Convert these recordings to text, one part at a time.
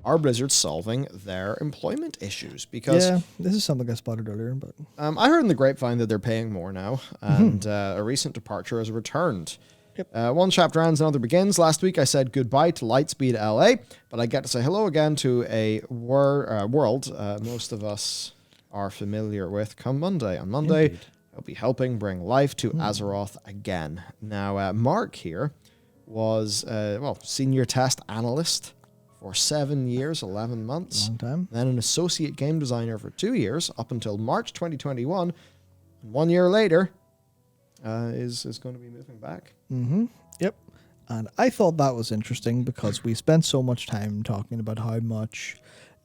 are Blizzard solving their employment issues? Because this is something I spotted earlier, but I heard in the grapevine that they're paying more now, and a recent departure has returned. Yep. One chapter ends, another begins. Last week I said goodbye to Lightspeed LA, but I get to say hello again to a world most of us are familiar with come Monday. On Monday, Indeed. I'll be helping bring life to Azeroth again. Now, Mark here was, senior test analyst for 7 years, 11 months. Long time. Then an associate game designer for 2 years, up until March 2021. And 1 year later, is going to be moving back. Mm-hmm. Yep. And I thought that was interesting because we spent so much time talking about how much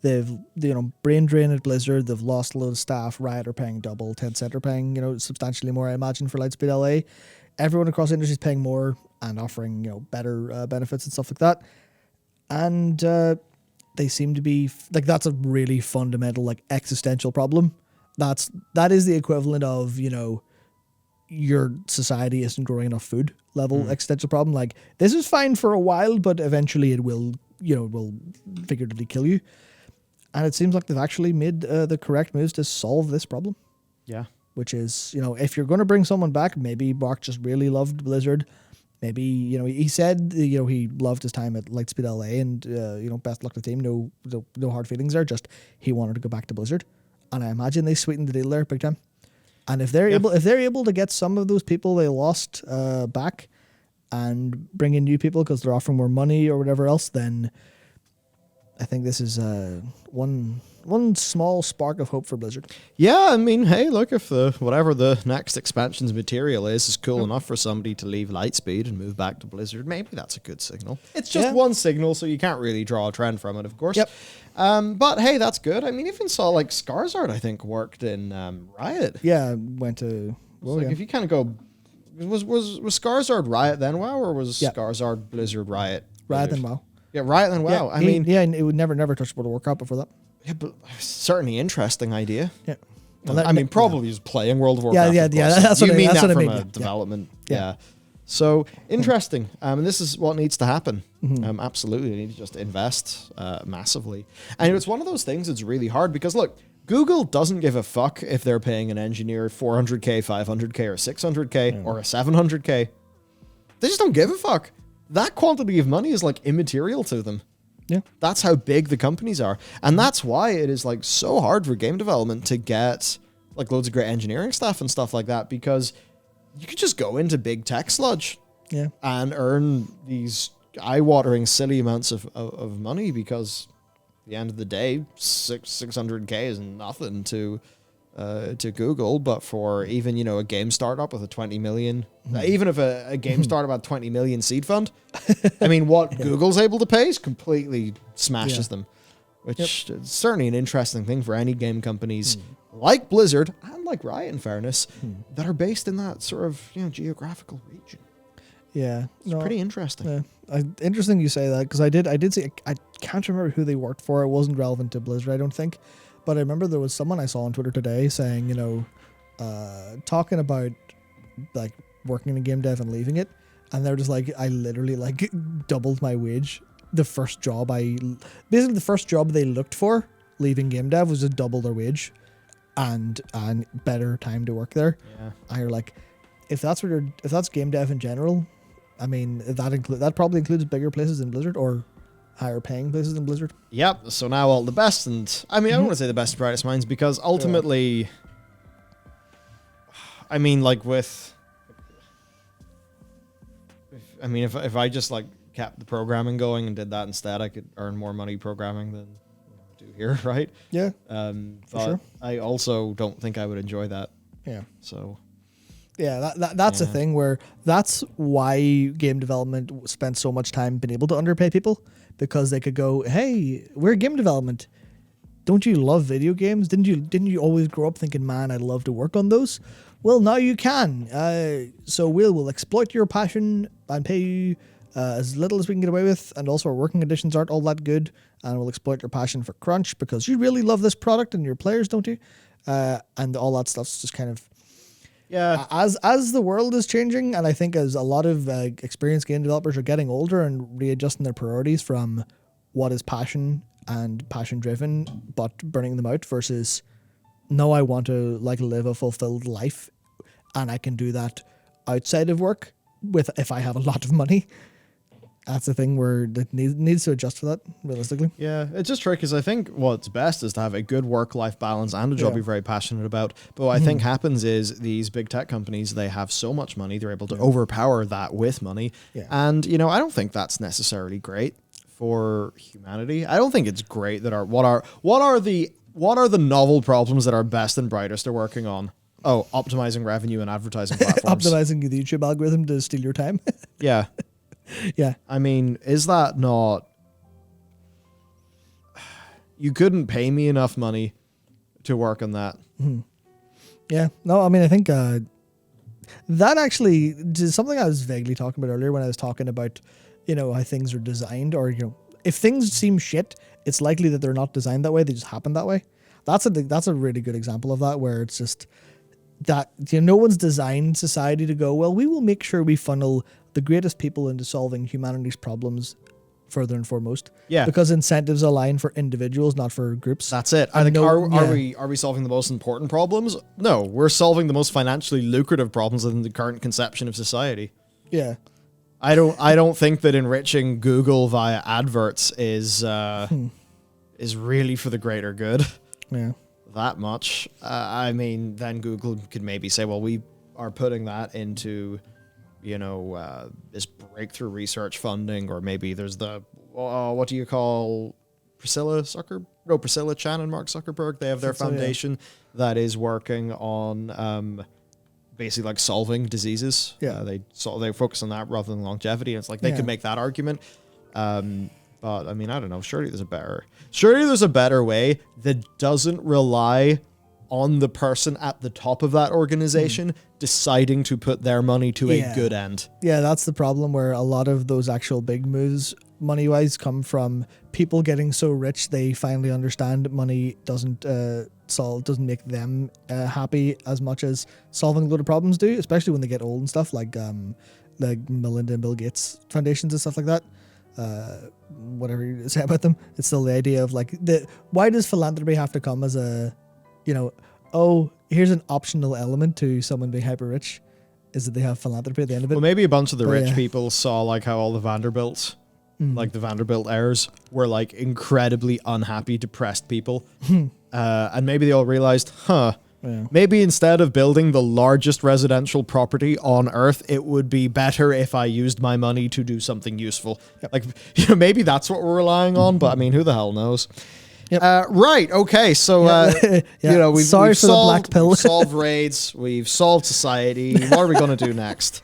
they've, brain drain at Blizzard. They've lost a load of staff. Riot are paying double. Tencent are paying, substantially more, I imagine, for Lightspeed LA. Everyone across the industry is paying more and offering, better benefits and stuff like that. And they seem to be that's a really fundamental, existential problem. That is the equivalent of, your society isn't growing enough food level existential problem. Like, this is fine for a while, but eventually it will figuratively kill you. And it seems like they've actually made the correct moves to solve this problem. Yeah. Which is, if you're going to bring someone back, maybe Mark just really loved Blizzard. Maybe, he said, he loved his time at Lightspeed LA and, best luck to the team. No hard feelings there. Just he wanted to go back to Blizzard. And I imagine they sweetened the deal there big time. And if they're able to get some of those people they lost back and bring in new people because they're offering more money or whatever else, then I think this is one small spark of hope for Blizzard. Yeah, I mean, hey, look, if whatever the next expansion's material is cool enough for somebody to leave Lightspeed and move back to Blizzard, maybe that's a good signal. It's just one signal, so you can't really draw a trend from it, of course. Yep. But hey, that's good. I mean, even saw Skarsgård, I think, worked in Riot. Yeah, went to. Well, if you kind of go, was Skarsgård Riot then WoW, or was Skarsgård Blizzard Riot? Riot then WoW. Yeah, Riot then WoW. It would never touch World of Warcraft before that. Yeah, but certainly interesting idea. Yeah. Well, probably he's playing World of Warcraft. Yeah. That's what I mean. That's that what I from mean. a development. Yeah. So interesting. And this is what needs to happen. Absolutely. They need to just invest massively. And it's one of those things that's really hard because, look, Google doesn't give a fuck if they're paying an engineer $400K, $500K, or $600K, or a $700K. They just don't give a fuck. That quantity of money is immaterial to them. Yeah. That's how big the companies are. And that's why it is so hard for game development to get loads of great engineering staff and stuff like that, because you could just go into big tech sludge and earn these eye-watering silly amounts of money, because at the end of the day, 600K is nothing to Google, but for even, a game startup with a 20 million, even if a game startup had 20 million seed fund, I mean, what Google's able to pay is completely smashes them, which is certainly an interesting thing for any game companies like Blizzard and like Riot, in fairness, that are based in that sort of, geographical region. Yeah. It's pretty interesting. Yeah. Interesting you say that, because I did see, I can't remember who they worked for. It wasn't relevant to Blizzard, I don't think. But I remember there was someone I saw on Twitter today saying, talking about working in game dev and leaving it. And they're just I literally doubled my wage. The first job the first job they looked for leaving game dev was to double their wage and better time to work there. Yeah. And you're if that's game dev in general, I mean, that probably includes bigger places than Blizzard or higher paying places than Blizzard. Yep. So now all the best, and I mean, I don't want to say the best and brightest minds, because ultimately, I mean, if I just kept the programming going and did that instead, I could earn more money programming than I do here, right? Yeah. But sure. I also don't think I would enjoy that. Yeah. So. Yeah, that's a thing where that's why game development spent so much time being able to underpay people, because they could go, hey, we're game development. Don't you love video games? Didn't you always grow up thinking, man, I'd love to work on those? Well, now you can. So we'll exploit your passion and pay you as little as we can get away with, and also our working conditions aren't all that good, and we'll exploit your passion for crunch because you really love this product and your players, don't you? And all that stuff's just kind of. Yeah, as the world is changing, and I think as a lot of experienced game developers are getting older and readjusting their priorities from what is passion and passion driven, but burning them out versus, no, I want to like live a fulfilled life, and I can do that outside of work if I have a lot of money. That's the thing where it needs to adjust for that, realistically. Yeah, it's just tricky because I think what's best is to have a good work-life balance and a job you're very passionate about. But what I think happens is these big tech companies, they have so much money, they're able to overpower that with money. Yeah. And, you know, I don't think that's necessarily great for humanity. I don't think it's great that what are the novel problems that our best and brightest are working on? Oh, optimizing revenue and advertising platforms. Optimizing the YouTube algorithm to steal your time. Yeah. Yeah. I mean, is that not... You couldn't pay me enough money to work on that. Yeah. No, I mean, I think that actually is something I was vaguely talking about earlier when I was talking about, you know, how things are designed, or, you know, if things seem shit, it's likely that they're not designed that way. They just happen that way. That's a really good example of that, where it's just that, you know, no one's designed society to go, well, we will make sure we funnel the greatest people into solving humanity's problems further and foremost. Yeah. Because incentives align for individuals, not for groups. That's it. I think, are we solving the most important problems? No, we're solving the most financially lucrative problems in the current conception of society. Yeah. I don't think that enriching Google via adverts is really for the greater good. Yeah. That much. I mean, then Google could maybe say, well, we are putting that into, you know, this breakthrough research funding, or maybe there's the, what do you call Priscilla Chan and Mark Zuckerberg? They have their foundation that is working on basically like solving diseases. Yeah. They focus on that rather than longevity. And it's like they could make that argument. But I mean, I don't know. Surely there's a better way that doesn't rely on the person at the top of that organization deciding to put their money to a good end. Yeah, that's the problem, where a lot of those actual big moves money-wise come from people getting so rich they finally understand money doesn't make them happy as much as solving a load of problems do, especially when they get old and stuff, like Melinda and Bill Gates foundations and stuff like that. Whatever you say about them, it's still the idea of like, why does philanthropy have to come as a, you know, oh, here's an optional element to someone being hyper rich, is that they have philanthropy at the end of it. Well, maybe a bunch of the rich people saw like how all the Vanderbilts, like the Vanderbilt heirs, were like incredibly unhappy, depressed people. And maybe they all realized, maybe instead of building the largest residential property on Earth, it would be better if I used my money to do something useful. Yep. Like, you know, maybe that's what we're relying on, but I mean, who the hell knows? Yep. Right. Okay. So, you know, we've solved the black pill. We've solved raids. We've solved society. What are we going to do next?